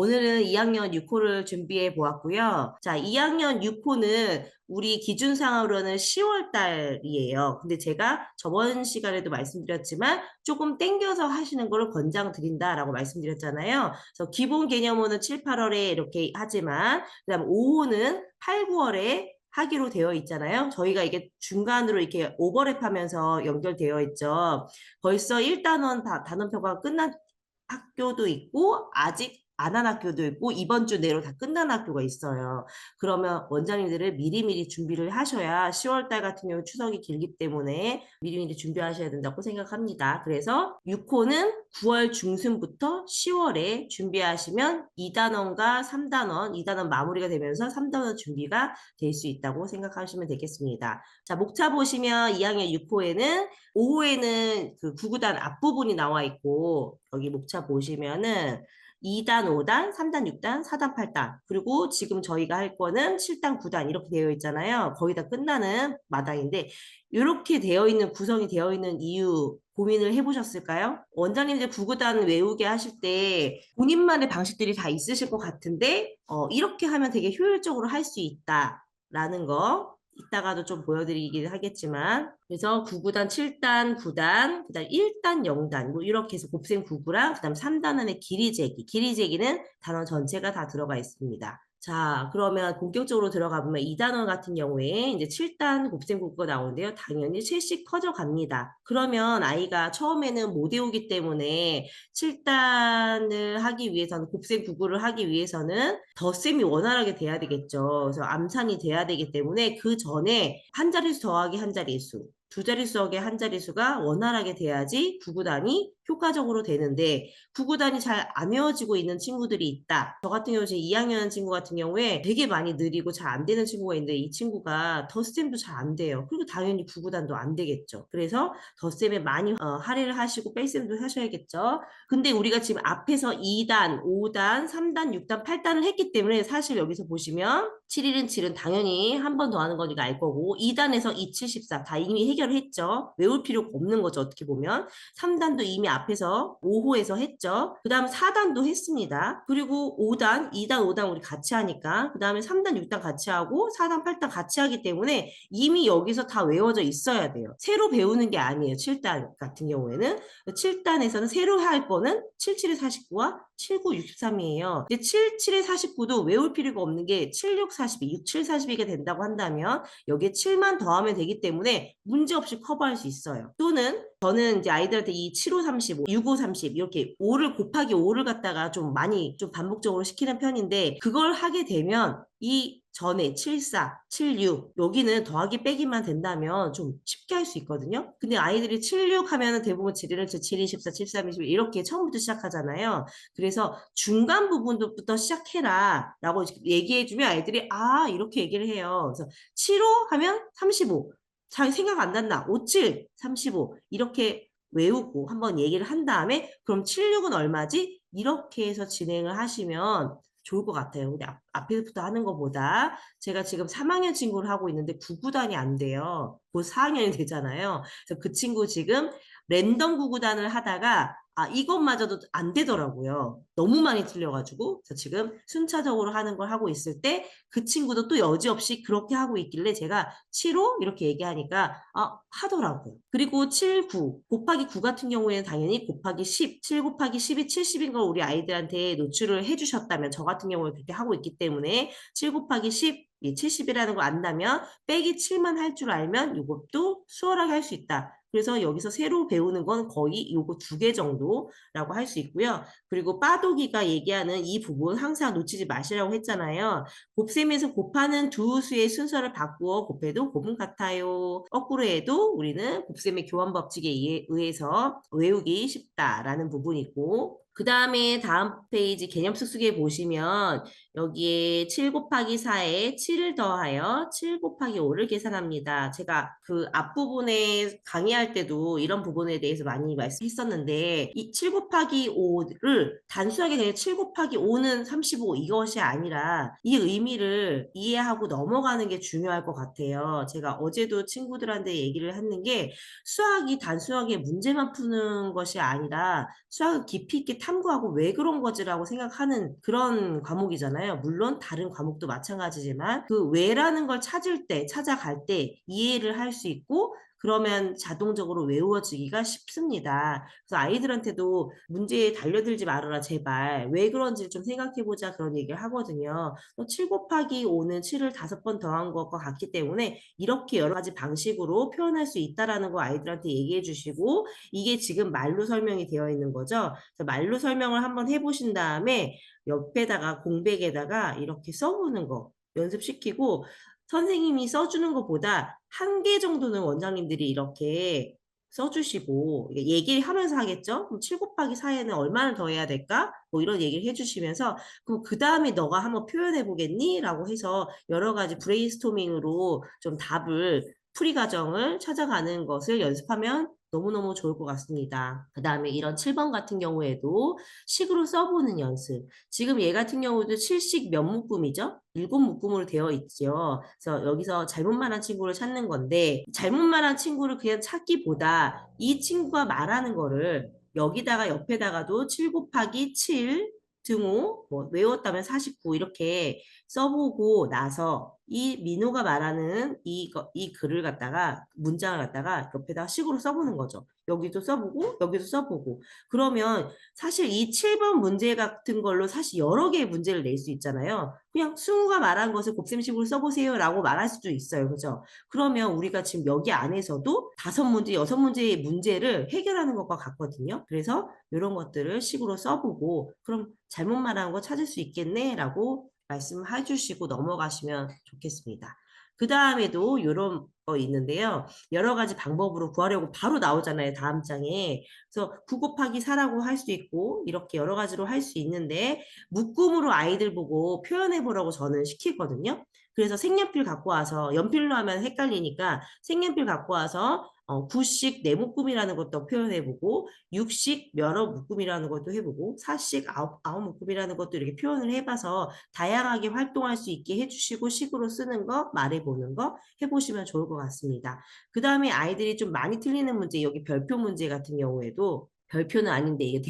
오늘은 2학년 6호를 준비해 보았고요. 자, 2학년 6호는 우리 기준상으로는 10월 달이에요. 근데 제가 저번 시간에도 말씀드렸지만 조금 땡겨서 하시는 거를 권장드린다라고 말씀드렸잖아요. 그래서 기본 개념호는 7, 8월에 이렇게 하지만 그다음 5호는 8, 9월에 하기로 되어 있잖아요. 저희가 이게 중간으로 이렇게 오버랩하면서 연결되어 있죠. 벌써 1단원 단원평가가 끝난 학교도 있고 아직 안 한 학교도 있고 이번 주 내로 다 끝난 학교가 있어요. 그러면 원장님들을 미리미리 준비를 하셔야 10월 달 같은 경우 추석이 길기 때문에 미리미리 준비하셔야 된다고 생각합니다. 그래서 6호는 9월 중순부터 10월에 준비하시면 2단원과 3단원, 2단원 마무리가 되면서 3단원 준비가 될 수 있다고 생각하시면 되겠습니다. 자, 목차 보시면 2학년 6호에는 5호에는 그 구구단 앞부분이 나와 있고 여기 목차 보시면은 2단, 5단, 3단, 6단, 4단, 8단 그리고 지금 저희가 할 거는 7단, 9단 이렇게 되어 있잖아요. 거의 다 끝나는 마당인데 이렇게 되어 있는 구성이 되어 있는 이유 고민을 해보셨을까요? 원장님들 구구단 외우게 하실 때 본인만의 방식들이 다 있으실 것 같은데 이렇게 하면 되게 효율적으로 할 수 있다라는 거 이따가도 좀 보여드리긴 하겠지만 그래서 9구단, 7단, 9단, 그 다음 1단, 0단 뭐 이렇게 해서 곱셈 9구랑 그 다음 3단원의 길이 재기 길이 재기는 단원 전체가 다 들어가 있습니다. 자, 그러면 본격적으로 들어가 보면 2단원 같은 경우에 이제 7단 곱셈 9구가 나오는데요. 당연히 7씩 커져 갑니다. 그러면 아이가 처음에는 못 외우기 때문에 7단을 하기 위해서는 곱셈 9구를 하기 위해서는 덧셈이 원활하게 돼야 되겠죠. 그래서 암산이 돼야 되기 때문에 그 전에 한 자릿수 더하기 한 자릿수 두 자릿수하기 한 자릿수가 원활하게 돼야지 구구단이 효과적으로 되는데 구구단이 잘 안 외워지고 있는 친구들이 있다. 저 같은 경우 지금 2학년 친구 같은 경우에 되게 많이 느리고 잘 안 되는 친구가 있는데 이 친구가 덧셈도 잘 안 돼요. 그리고 당연히 구구단도 안 되겠죠. 그래서 덧셈에 많이 할애를 하시고 뺄셈도 하셔야겠죠. 근데 우리가 지금 앞에서 2단, 5단, 3단, 6단, 8단을 했기 때문에 사실 여기서 보시면 7일은 7은 당연히 한 번 더 하는 거니까 알 거고 2단에서 2, 7, 14 다 이미 해결했죠. 외울 필요가 없는 거죠. 어떻게 보면 3단도 이미 앞에서 5호에서 했죠. 그 다음 4단도 했습니다. 그리고 5단, 2단, 5단 우리 같이 하니까 그 다음에 3단, 6단 같이 하고 4단, 8단 같이 하기 때문에 이미 여기서 다 외워져 있어야 돼요. 새로 배우는 게 아니에요. 7단 같은 경우에는 7단에서는 새로 할 거는 7, 7에 49와 7, 9, 63이에요. 근데 7, 7에 49도 외울 필요가 없는 게 7, 6, 42, 6, 7, 42가 된다고 한다면 여기에 7만 더하면 되기 때문에 문제없이 커버할 수 있어요. 또는 저는 이제 아이들한테 이 7, 5, 35, 6, 5, 30 이렇게 5를 곱하기 5를 갖다가 좀 많이 좀 반복적으로 시키는 편인데 그걸 하게 되면 이 전에 74, 76 여기는 더하기 빼기만 된다면 좀 쉽게 할 수 있거든요. 근데 아이들이 76 하면은 대부분 7, 1, 7, 2, 14, 13, 21 이렇게 처음부터 시작하잖아요. 그래서 중간 부분부터 시작해라 라고 얘기해주면 아이들이 아 이렇게 얘기를 해요. 그래서 7호 하면 35 잘 생각 안 난다. 57, 35 이렇게 외우고 한번 얘기를 한 다음에 그럼 76은 얼마지? 이렇게 해서 진행을 하시면 좋을 것 같아요. 근데 앞에부터 하는 것보다 제가 지금 3학년 친구를 하고 있는데 9구단이 안 돼요. 곧 4학년이 되잖아요. 그래서 그 친구 지금 랜덤 9구단을 하다가 이것마저도 안 되더라고요. 너무 많이 틀려가지고. 그래서 지금 순차적으로 하는 걸 하고 있을 때 그 친구도 또 여지없이 그렇게 하고 있길래 제가 7호 이렇게 얘기하니까 하더라고요. 그리고 7, 9 곱하기 9 같은 경우에는 당연히 곱하기 10, 7 곱하기 10이 70인 걸 우리 아이들한테 노출을 해주셨다면 저 같은 경우에 그렇게 하고 있기 때문에 7 곱하기 10 70이라는 거 안다면 빼기 7만 할 줄 알면 이것도 수월하게 할 수 있다. 그래서 여기서 새로 배우는 건 거의 요거 2개 정도라고 할 수 있고요. 그리고 빠도기가 얘기하는 이 부분 항상 놓치지 마시라고 했잖아요. 곱셈에서 곱하는 두 수의 순서를 바꾸어 곱해도 곱은 같아요. 거꾸로 해도 우리는 곱셈의 교환 법칙에 의해서 외우기 쉽다라는 부분이고 그 다음에 다음 페이지 개념 특수기에 보시면 여기에 7 곱하기 4에 7을 더하여 7 곱하기 5를 계산합니다. 제가 그 앞부분에 강의할 때도 이런 부분에 대해서 많이 말씀했었는데 이 7 곱하기 5를 단순하게 그냥 7 곱하기 5는 35 이것이 아니라 이 의미를 이해하고 넘어가는 게 중요할 것 같아요. 제가 어제도 친구들한테 얘기를 했는 게 수학이 단순하게 문제만 푸는 것이 아니라 수학을 깊이 있게 탐구하고 왜 그런 거지라고 생각하는 그런 과목이잖아요. 물론 다른 과목도 마찬가지지만 그 왜라는 걸 찾아갈 때 이해를 할 수 있고 그러면 자동적으로 외워지기가 쉽습니다. 그래서 아이들한테도 문제에 달려들지 말아라 제발. 왜 그런지 좀 생각해 보자 그런 얘기를 하거든요. 7 곱하기 5는 7을 5번 더한 것과 같기 때문에 이렇게 여러 가지 방식으로 표현할 수 있다라는 거 아이들한테 얘기해 주시고 이게 지금 말로 설명이 되어 있는 거죠. 그래서 말로 설명을 한번 해 보신 다음에 옆에다가 공백에다가 이렇게 써보는 거 연습시키고 선생님이 써주는 것보다 한 개 정도는 원장님들이 이렇게 써주시고 얘기를 하면서 하겠죠. 그럼 7 곱하기 4에는 얼마를 더해야 될까? 뭐 이런 얘기를 해주시면서 그럼 그 다음에 너가 한번 표현해 보겠니? 라고 해서 여러 가지 브레인스토밍으로 좀 답을 풀이 과정을 찾아가는 것을 연습하면 너무너무 좋을 것 같습니다. 그 다음에 이런 7번 같은 경우에도 식으로 써보는 연습. 지금 얘 같은 경우도 7식 몇 묶음이죠? 7묶음으로 되어 있죠. 그래서 여기서 잘못 말한 친구를 찾는 건데 잘못 말한 친구를 그냥 찾기보다 이 친구가 말하는 거를 여기다가 옆에다가도 7 곱하기 7 등호 뭐 외웠다면 49 이렇게 써보고 나서 이 민호가 말하는 이 글을 갖다가 문장을 갖다가 옆에다가 식으로 써보는 거죠. 여기도 써보고 여기도 써보고 그러면 사실 이 7번 문제 같은 걸로 사실 여러 개의 문제를 낼 수 있잖아요. 그냥 승우가 말한 것을 곱셈식으로 써보세요 라고 말할 수도 있어요. 그죠? 그러면 우리가 지금 여기 안에서도 5문제, 6문제의 문제를 해결하는 것과 같거든요. 그래서 이런 것들을 식으로 써보고 그럼 잘못 말한 거 찾을 수 있겠네 라고 말씀해 주시고 넘어가시면 좋겠습니다. 그 다음에도 이런 거 있는데요. 여러 가지 방법으로 구하려고 바로 나오잖아요. 다음 장에. 그래서 9 곱하기 4라고 할 수 있고 이렇게 여러 가지로 할 수 있는데 묶음으로 아이들 보고 표현해 보라고 저는 시키거든요. 그래서 색연필 갖고 와서 연필로 하면 헷갈리니까 색연필 갖고 와서 9식 네묶음이라는 것도 표현해보고 6식 여러 묶음이라는 것도 해보고 4식 아홉 묶음이라는 것도 이렇게 표현을 해봐서 다양하게 활동할 수 있게 해주시고 식으로 쓰는 거 말해보는 거 해보시면 좋을 것 같습니다. 그 다음에 아이들이 좀 많이 틀리는 문제 여기 별표 문제 같은 경우에도 별표는 아닌데 이게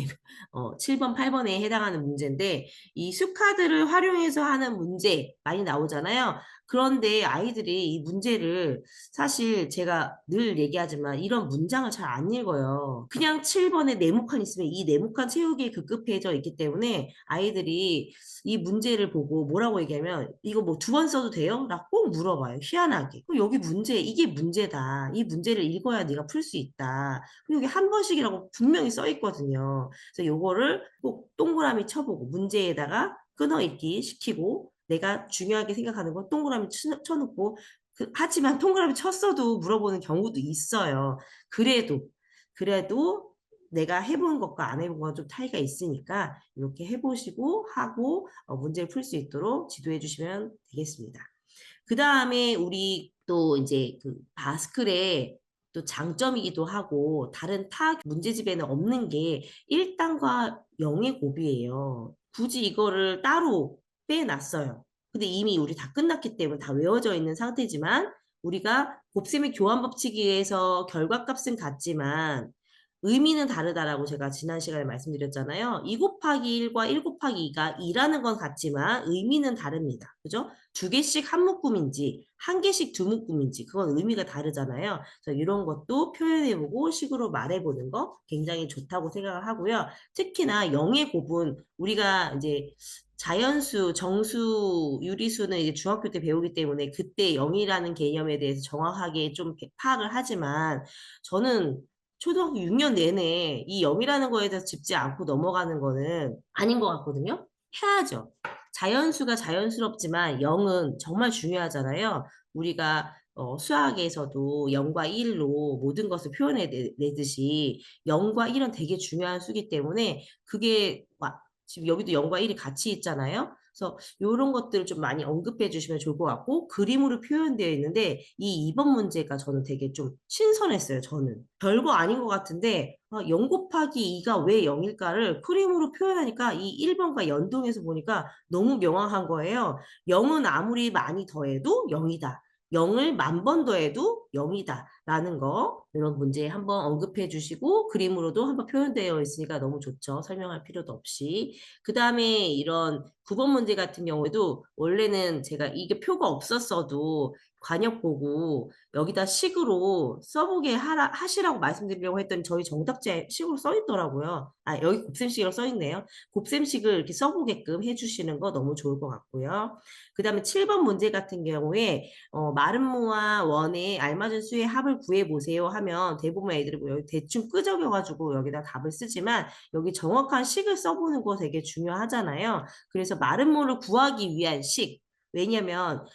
7번, 8번에 해당하는 문제인데 이 수카드를 활용해서 하는 문제 많이 나오잖아요. 그런데 아이들이 이 문제를 사실 제가 늘 얘기하지만 이런 문장을 잘 안 읽어요. 그냥 7번에 네모칸 있으면 이 네모칸 채우기에 급급해져 있기 때문에 아이들이 이 문제를 보고 뭐라고 얘기하면 이거 뭐 2번 써도 돼요? 라고 꼭 물어봐요. 희한하게. 그럼 여기 문제, 이게 문제다. 이 문제를 읽어야 네가 풀 수 있다. 여기 한 번씩이라고 분명히 써 있거든요. 그래서 요거를 꼭 동그라미 쳐보고 문제에다가 끊어읽기 시키고 내가 중요하게 생각하는 건 동그라미 쳐놓고 하지만 동그라미 쳤어도 물어보는 경우도 있어요. 그래도 내가 해본 것과 안 해본 건 좀 차이가 있으니까 이렇게 해보시고 하고 문제를 풀 수 있도록 지도해 주시면 되겠습니다. 그 다음에 우리 또 이제 그 바스클의 또 장점이기도 하고 다른 타 문제집에는 없는 게 1단과 0의 곱이에요. 굳이 이거를 따로 빼놨어요. 근데 이미 우리 다 끝났기 때문에 다 외워져 있는 상태지만 우리가 곱셈의 교환 법칙에서 결과값은 같지만 의미는 다르다라고 제가 지난 시간에 말씀드렸잖아요. 2 곱하기 1과 1 곱하기 2가 2라는 건 같지만 의미는 다릅니다. 그죠? 2개씩 한 묶음인지 한 개씩 두 묶음인지 그건 의미가 다르잖아요. 그래서 이런 것도 표현해보고 식으로 말해보는 거 굉장히 좋다고 생각을 하고요. 특히나 0의 곱은 우리가 이제 자연수, 정수, 유리수는 이제 중학교 때 배우기 때문에 그때 0이라는 개념에 대해서 정확하게 좀 파악을 하지만 저는 초등학교 6년 내내 이 0이라는 거에 대해서 짚지 않고 넘어가는 거는 아닌 것 같거든요. 해야죠. 자연수가 자연스럽지만 0은 정말 중요하잖아요. 우리가 수학에서도 0과 1로 모든 것을 표현해내듯이 0과 1은 되게 중요한 수기 때문에 그게 지금 여기도 0과 1이 같이 있잖아요. 그래서 이런 것들을 좀 많이 언급해 주시면 좋을 것 같고 그림으로 표현되어 있는데 이 2번 문제가 저는 되게 좀 신선했어요. 저는 별거 아닌 것 같은데 0 곱하기 2가 왜 0일까를 그림으로 표현하니까 이 1번과 연동해서 보니까 너무 명확한 거예요. 0은 아무리 많이 더해도 0이다. 0을 10,000번 더해도 0이다. 라는 거 이런 문제 한번 언급해 주시고 그림으로도 한번 표현되어 있으니까 너무 좋죠. 설명할 필요도 없이. 그다음에 이런 9번 문제 같은 경우에도 원래는 제가 이게 표가 없었어도 관역 보고 여기다 식으로 써보게 하시라고 말씀드리려고 했더니 저희 정답지에 식으로 써 있더라고요. 아, 여기 곱셈식으로 써 있네요. 곱셈식을 이렇게 써보게끔 해주시는 거 너무 좋을 것 같고요. 그 다음에 7번 문제 같은 경우에 마름모와 원의 알맞은 수의 합을 구해보세요 하면 대부분 애들이 뭐 여기 대충 끄적여가지고 여기다 답을 쓰지만 여기 정확한 식을 써보는 거 되게 중요하잖아요. 그래서 마름모를 구하기 위한 식. 왜냐면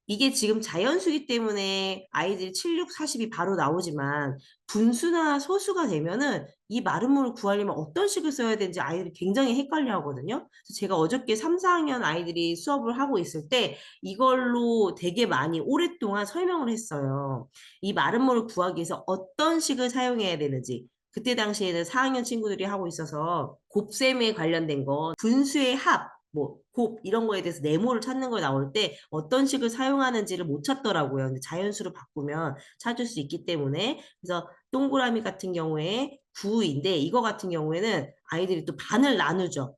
이게 지금 자연수기 때문에 아이들이 7, 6, 40이 바로 나오지만 분수나 소수가 되면은 이 마름모를 구하려면 어떤 식을 써야 되는지 아이들이 굉장히 헷갈려 하거든요. 그래서 제가 어저께 3, 4학년 아이들이 수업을 하고 있을 때 이걸로 되게 많이 오랫동안 설명을 했어요. 이 마름모를 구하기 위해서 어떤 식을 사용해야 되는지. 그때 당시에는 4학년 친구들이 하고 있어서 곱셈에 관련된 거, 분수의 합, 뭐, 곱, 이런 거에 대해서 네모를 찾는 거 나올 때 어떤 식을 사용하는지를 못 찾더라고요. 근데 자연수로 바꾸면 찾을 수 있기 때문에. 그래서 동그라미 같은 경우에 9인데 이거 같은 경우에는 아이들이 또 반을 나누죠.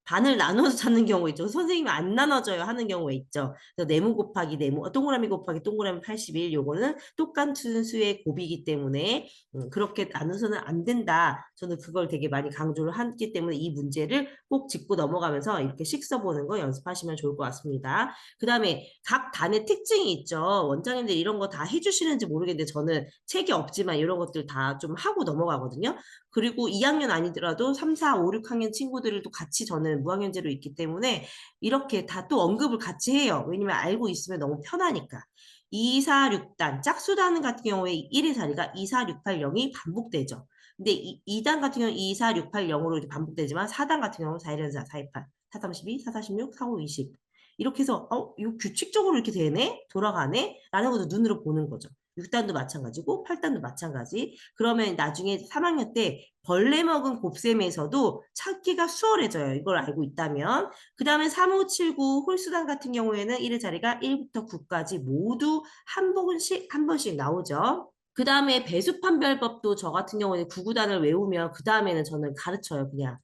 반을 나눠서 찾는 경우 있죠. 선생님이 안 나눠줘요 하는 경우가 있죠. 그래서 네모 곱하기 네모, 동그라미 곱하기 동그라미 81, 요거는 똑같은 수의 곱이기 때문에 그렇게 나눠서는 안 된다. 저는 그걸 되게 많이 강조를 했기 때문에 이 문제를 꼭 짚고 넘어가면서 이렇게 식 써보는 거 연습하시면 좋을 것 같습니다. 그 다음에 각 단의 특징이 있죠. 원장님들 이런 거 다 해주시는지 모르겠는데 저는 책이 없지만 이런 것들 다 좀 하고 넘어가거든요. 그리고 2학년 아니더라도 3, 4, 5, 6학년 친구들도 같이 저는 무학년제로 있기 때문에 이렇게 다 또 언급을 같이 해요. 왜냐면 알고 있으면 너무 편하니까. 2, 4, 6단, 짝수단 같은 경우에 1의 자리가 2, 4, 6, 8, 0이 반복되죠. 근데 2단 같은 경우는 2, 4, 6, 8, 0으로 이렇게 반복되지만 4단 같은 경우는 4, 1, 4, 4, 2, 8, 4, 32, 4, 46, 4, 5, 20. 이렇게 해서 이거 규칙적으로 이렇게 되네? 돌아가네? 라는 것도 눈으로 보는 거죠. 6단도 마찬가지고 8단도 마찬가지. 그러면 나중에 3학년 때 벌레 먹은 곱셈에서도 찾기가 수월해져요. 이걸 알고 있다면. 그 다음에 3, 5, 7, 9 홀수단 같은 경우에는 1의 자리가 1부터 9까지 모두 한 번씩 나오죠. 그 다음에 배수판별법도 저 같은 경우에는 9구단을 외우면 그 다음에는 저는 가르쳐요. 그냥.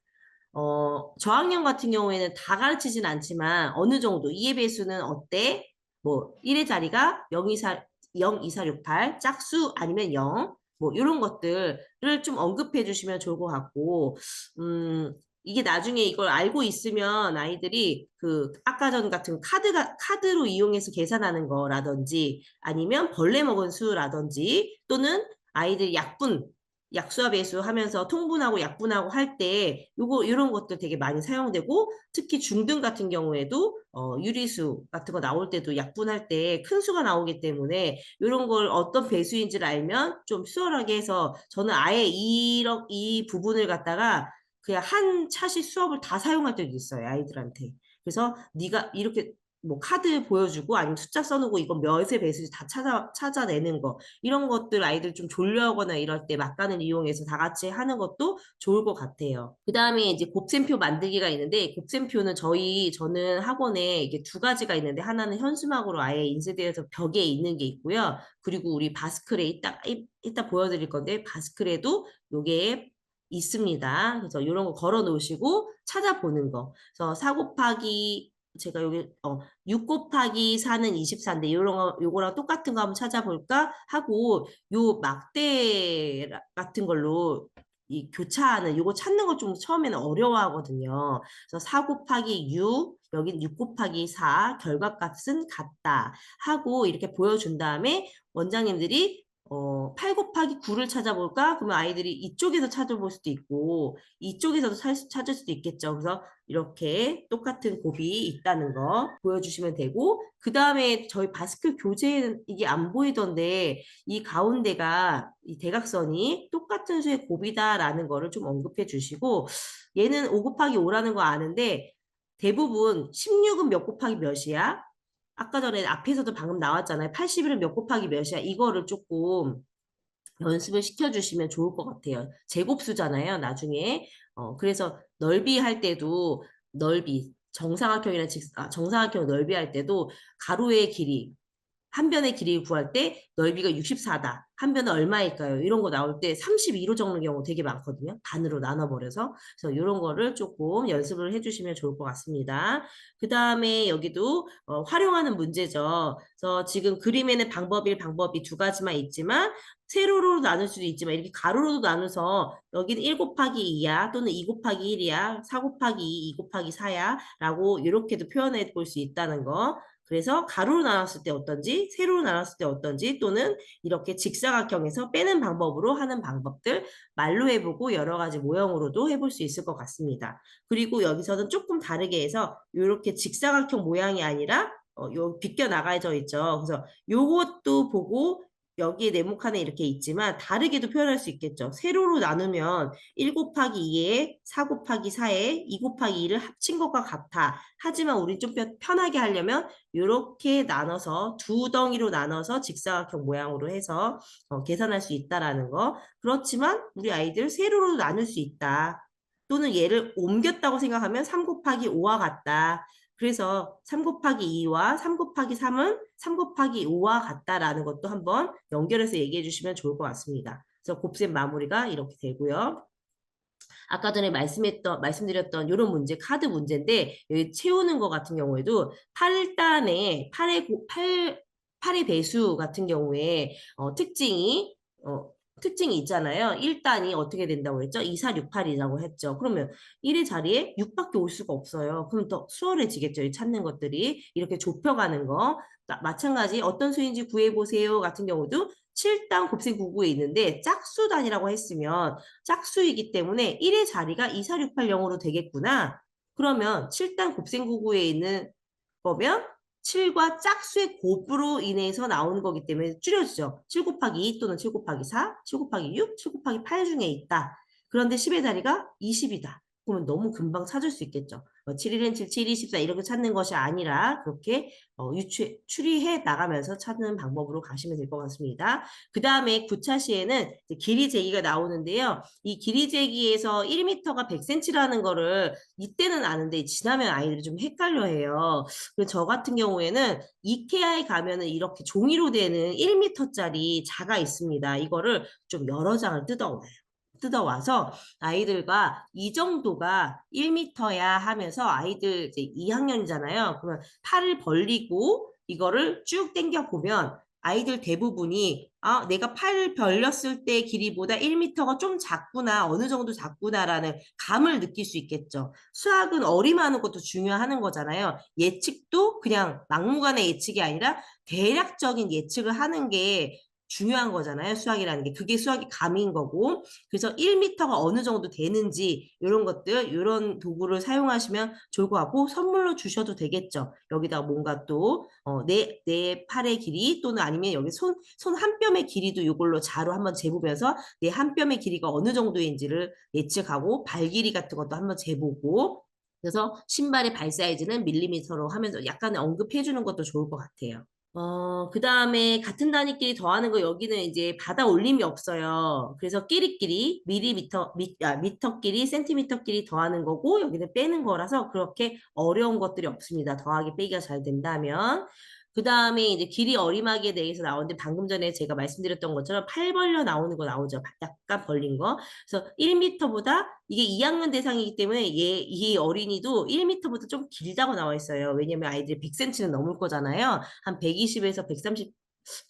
저학년 같은 경우에는 다 가르치진 않지만 어느 정도 이해 배수는 어때? 뭐 1의 자리가 0, 2, 4, 0, 2, 4, 6, 8 짝수 아니면 0 뭐 이런 것들을 좀 언급해 주시면 좋을 것 같고 이게 나중에 이걸 알고 있으면 아이들이 그 아까 전 같은 카드로 이용해서 계산하는 거라든지 아니면 벌레 먹은 수라든지 또는 아이들 약수와 배수 하면서 통분하고 약분하고 할 때 요거 이런 것들 되게 많이 사용되고 특히 중등 같은 경우에도 유리수 같은 거 나올 때도 약분할 때 큰 수가 나오기 때문에 이런 걸 어떤 배수인지를 알면 좀 수월하게 해서 저는 아예 이 부분을 갖다가 그냥 한 차시 수업을 다 사용할 때도 있어요 아이들한테. 그래서 네가 이렇게 뭐 카드 보여주고 아니면 숫자 써놓고 이건 몇의 배수인지 다 찾아내는 거 이런 것들 아이들 좀 졸려하거나 이럴 때 막간을 이용해서 다 같이 하는 것도 좋을 것 같아요. 그 다음에 이제 곱셈표 만들기가 있는데 곱셈표는 저는 학원에 이게 두 가지가 있는데 하나는 현수막으로 아예 인쇄되어서 벽에 있는 게 있고요. 그리고 우리 바스클에 이따 보여드릴 건데 바스클에도 요게 있습니다. 그래서 이런 거 걸어 놓으시고 찾아보는 거. 그래서 4 곱하기 제가 여기 6 곱하기 4는 24인데 이런 거 요거랑 똑같은 거 한번 찾아볼까 하고 요 막대 같은 걸로 이 교차하는 요거 찾는 거 좀 처음에는 어려워하거든요. 그래서 4 곱하기 6 여긴 6 곱하기 4 결과값은 같다 하고 이렇게 보여준 다음에 원장님들이 8 곱하기 9를 찾아볼까? 그러면 아이들이 이쪽에서 찾아볼 수도 있고 이쪽에서도 찾을 수도 있겠죠. 그래서 이렇게 똑같은 곱이 있다는 거 보여주시면 되고 그 다음에 저희 바스클 교재에는 이게 안 보이던데 이 가운데가 이 대각선이 똑같은 수의 곱이다라는 거를 좀 언급해 주시고 얘는 5 곱하기 5라는 거 아는데 대부분 16은 몇 곱하기 몇이야? 아까 전에 앞에서도 방금 나왔잖아요. 81은 몇 곱하기 몇이야? 이거를 조금 연습을 시켜주시면 좋을 것 같아요. 제곱수잖아요, 나중에. 그래서 넓이 할 때도 넓이, 정사각형이나 정사각형 넓이 할 때도 가로의 길이, 한 변의 길이를 구할 때 넓이가 64다. 한 변은 얼마일까요? 이런 거 나올 때 32로 적는 경우 되게 많거든요. 반으로 나눠버려서. 그래서 이런 거를 조금 연습을 해주시면 좋을 것 같습니다. 그 다음에 여기도 활용하는 문제죠. 그래서 지금 그림에는 방법 1, 방법 2 두 가지만 있지만 세로로 나눌 수도 있지만 이렇게 가로로도 나눠서 여기는 1 곱하기 2야 또는 2 곱하기 1이야 4 곱하기 2, 2 곱하기 4야 라고 이렇게도 표현해 볼 수 있다는 거. 그래서 가로로 나눴을 때 어떤지 세로로 나눴을 때 어떤지 또는 이렇게 직사각형에서 빼는 방법으로 하는 방법들 말로 해보고 여러 가지 모형으로도 해볼 수 있을 것 같습니다. 그리고 여기서는 조금 다르게 해서 이렇게 직사각형 모양이 아니라 요 비껴 나가져 있죠. 그래서 요것도 보고 여기에 네모칸에 이렇게 있지만 다르게도 표현할 수 있겠죠. 세로로 나누면 1 곱하기 2에 4 곱하기 4에 2 곱하기 2를 합친 것과 같아. 하지만 우리 좀 편하게 하려면 이렇게 나눠서 두 덩이로 나눠서 직사각형 모양으로 해서 계산할 수 있다라는 거. 그렇지만 우리 아이들 세로로 나눌 수 있다. 또는 얘를 옮겼다고 생각하면 3 곱하기 5와 같다. 그래서 3 곱하기 2와 3 곱하기 3은 3 곱하기 5와 같다라는 것도 한번 연결해서 얘기해 주시면 좋을 것 같습니다. 그래서 곱셈 마무리가 이렇게 되고요. 아까 전에 말씀드렸던 이런 문제, 카드 문제인데 여기 채우는 거 같은 경우에도 8단에 8의 배수 같은 경우에 특징이 있잖아요. 1단이 어떻게 된다고 했죠? 2, 4, 6, 8이라고 했죠. 그러면 1의 자리에 6밖에 올 수가 없어요. 그럼 더 수월해지겠죠. 이 찾는 것들이. 이렇게 좁혀가는 거. 마찬가지 어떤 수인지 구해보세요 같은 경우도 7단 곱셈 99에 있는데 짝수단이라고 했으면 짝수이기 때문에 1의 자리가 2, 4, 6, 8, 0으로 되겠구나. 그러면 7단 곱셈 99에 있는 거면 7과 짝수의 곱으로 인해서 나오는 거기 때문에 줄여주죠. 7 곱하기 2 또는 7 곱하기 4, 7 곱하기 6, 7 곱하기 8 중에 있다. 그런데 10의 자리가 20이다. 그러면 너무 금방 찾을 수 있겠죠. 7일은 7, 7, 24 이렇게 찾는 것이 아니라 그렇게 추리해 나가면서 찾는 방법으로 가시면 될 것 같습니다. 그 다음에 9차 시에는 길이 재기가 나오는데요. 이 길이 재기에서 1m가 100cm라는 거를 이때는 아는데 지나면 아이들이 좀 헷갈려해요. 그래서 저 같은 경우에는 이케아에 가면은 이렇게 종이로 되는 1m짜리 자가 있습니다. 이거를 좀 여러 장을 뜯어와서 아이들과 이 정도가 1m야 하면서 아이들 이제 2학년이잖아요. 그러면 팔을 벌리고 이거를 쭉 당겨 보면 아이들 대부분이 내가 팔을 벌렸을 때 길이보다 1m가 좀 작구나, 어느 정도 작구나라는 감을 느낄 수 있겠죠. 수학은 어림하는 것도 중요하는 거잖아요. 예측도 그냥 막무가내 예측이 아니라 대략적인 예측을 하는 게 중요한 거잖아요. 수학이라는 게. 그게 수학의 감인 거고. 그래서 1m가 어느 정도 되는지 이런 것들, 이런 도구를 사용하시면 좋을 것 같고 선물로 주셔도 되겠죠. 여기다 뭔가 또 내 팔의 길이 또는 아니면 여기 손 한 뼘의 길이도 이걸로 자로 한번 재보면서 내 한 뼘의 길이가 어느 정도인지를 예측하고 발 길이 같은 것도 한번 재보고 그래서 신발의 발 사이즈는 밀리미터로 하면서 약간 언급해 주는 것도 좋을 것 같아요. 그 다음에 같은 단위끼리 더하는 거 여기는 이제 받아 올림이 없어요. 그래서 끼리끼리 미터끼리 센티미터끼리 더하는 거고 여기는 빼는 거라서 그렇게 어려운 것들이 없습니다. 더하기 빼기가 잘 된다면. 그 다음에 이제 길이 어림하기에 대해서 나오는데 방금 전에 제가 말씀드렸던 것처럼 팔 벌려 나오는 거 나오죠. 약간 벌린 거. 그래서 1m보다 이게 2학년 대상이기 때문에 이 어린이도 1m보다 좀 길다고 나와 있어요. 왜냐면 아이들이 100cm는 넘을 거잖아요. 한 120에서 130,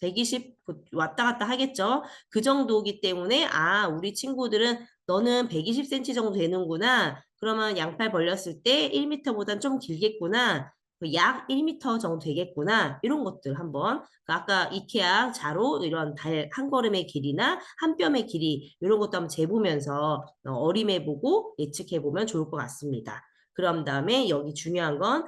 120 왔다 갔다 하겠죠. 그 정도이기 때문에 우리 친구들은 너는 120cm 정도 되는구나. 그러면 양팔 벌렸을 때 1m보단 좀 길겠구나. 약 1m 정도 되겠구나. 이런 것들 한번 아까 이케아 자로 이런 달 한 걸음의 길이나 한 뼘의 길이 이런 것도 한번 재보면서 어림해보고 예측해보면 좋을 것 같습니다. 그런 다음에 여기 중요한 건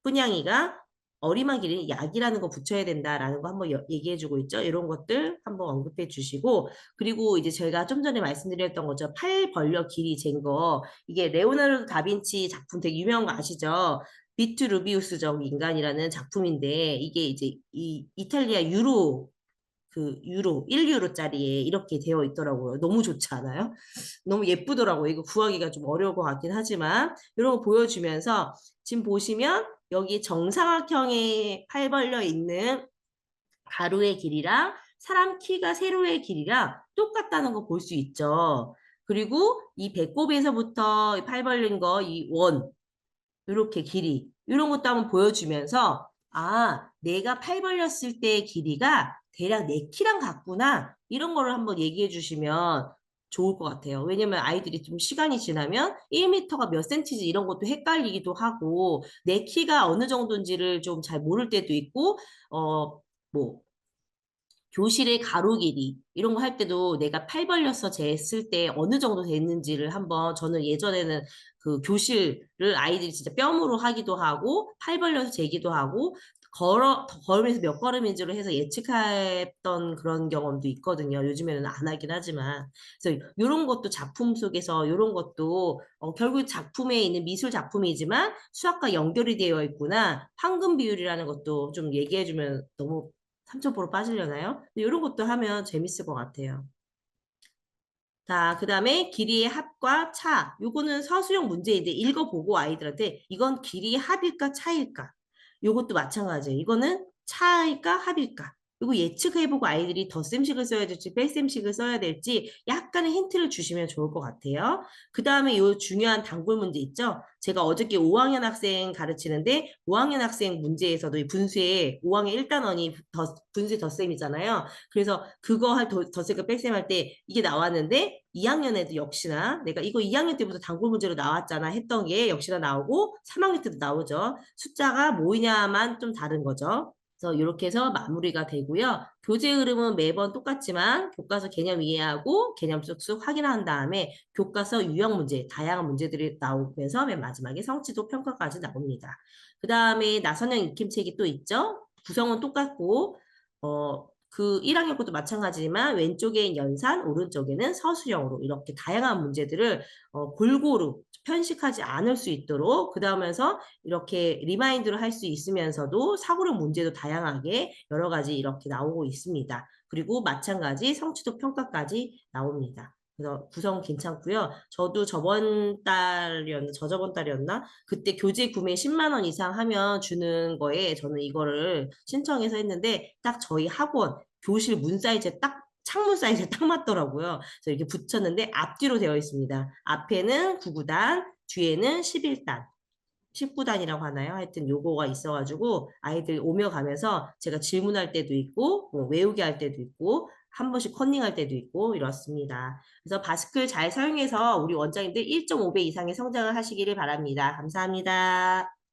뿐냥이가 어림한 길이 약이라는 거 붙여야 된다라는 거 한번 얘기해주고 있죠. 이런 것들 한번 언급해 주시고 그리고 이제 제가 좀 전에 말씀드렸던 거죠. 팔 벌려 길이 잰 거 이게 레오나르도 다빈치 작품 되게 유명한 거 아시죠? 비트루비우스적 인간이라는 작품인데 이게 이제 이 이탈리아 유로 1유로짜리에 이렇게 되어 있더라고요. 너무 좋지 않아요? 너무 예쁘더라고요. 이거 구하기가 좀 어려울 것 같긴 하지만 이런 거 보여주면서 지금 보시면 여기 정사각형에 팔 벌려 있는 가로의 길이랑 사람 키가 세로의 길이랑 똑같다는 거 볼 수 있죠. 그리고 이 배꼽에서부터 팔 벌린 거, 이 원, 이렇게 길이, 이런 것도 한번 보여주면서, 아, 내가 팔 벌렸을 때의 길이가 대략 내 키랑 같구나. 이런 거를 한번 얘기해 주시면 좋을 것 같아요. 왜냐면 아이들이 좀 시간이 지나면 1m가 몇 센티지 이런 것도 헷갈리기도 하고, 내 키가 어느 정도인지를 좀 잘 모를 때도 있고, 뭐, 교실의 가로 길이 이런 거 할 때도 내가 팔 벌려서 쟀을 때 어느 정도 됐는지를 한번 저는 예전에는 그 교실을 아이들이 진짜 뼘으로 하기도 하고 팔 벌려서 재기도 하고 걸으면서 몇 걸음인지로 해서 예측했던 그런 경험도 있거든요. 요즘에는 안 하긴 하지만. 그래서 이런 것도 작품 속에서 이런 것도 결국 작품에 있는 미술 작품이지만 수학과 연결이 되어 있구나. 황금 비율이라는 것도 좀 얘기해주면 너무 3점포로 빠지려나요? 이런 것도 하면 재밌을 것 같아요. 자, 그 다음에 길이의 합과 차. 요거는 서술형 문제인데 읽어보고 아이들한테 이건 길이의 합일까 차일까? 요것도 마찬가지예요. 이거는 차일까 합일까? 이거 예측해보고 아이들이 덧셈식을 써야 될지 뺄셈식을 써야 될지 약간의 힌트를 주시면 좋을 것 같아요. 그 다음에 요 중요한 단골 문제 있죠? 제가 어저께 5학년 학생 가르치는데 5학년 학생 문제에서도 이 분수에 5학년 1단원이 분수의 덧셈이잖아요. 그래서 그거 할 덧셈과 뺄셈 할 때 이게 나왔는데 2학년에도 역시나 내가 이거 2학년 때부터 단골 문제로 나왔잖아 했던 게 역시나 나오고 3학년 때도 나오죠. 숫자가 뭐냐만 좀 다른 거죠. 그래서 이렇게 해서 마무리가 되고요. 교재 흐름은 매번 똑같지만 교과서 개념 이해하고 개념 쑥쑥 확인한 다음에 교과서 유형 문제, 다양한 문제들이 나오면서 맨 마지막에 성취도 평가까지 나옵니다. 그 다음에 나선형 익힘책이 또 있죠. 구성은 똑같고 그 1학년 것도 마찬가지지만 왼쪽엔 연산, 오른쪽에는 서술형으로 이렇게 다양한 문제들을 골고루 편식하지 않을 수 있도록 그 다음에서 이렇게 리마인드를 할 수 있으면서도 사고력 문제도 다양하게 여러 가지 이렇게 나오고 있습니다. 그리고 마찬가지 성취도 평가까지 나옵니다. 그래서 구성 괜찮고요. 저도 저번 달이었나, 저저번 달이었나? 그때 교재 구매 10만 원 이상 하면 주는 거에 저는 이거를 신청해서 했는데 딱 저희 학원 교실 문 사이즈에 딱 창문 사이즈에 딱 맞더라고요. 그래서 이렇게 붙였는데 앞뒤로 되어 있습니다. 앞에는 9구단, 뒤에는 11단. 19단이라고 하나요? 하여튼 요거가 있어가지고 아이들 오며 가면서 제가 질문할 때도 있고 뭐 외우게 할 때도 있고 한 번씩 컨닝할 때도 있고 이렇습니다. 그래서 바스클 잘 사용해서 우리 원장님들 1.5배 이상의 성장을 하시기를 바랍니다. 감사합니다.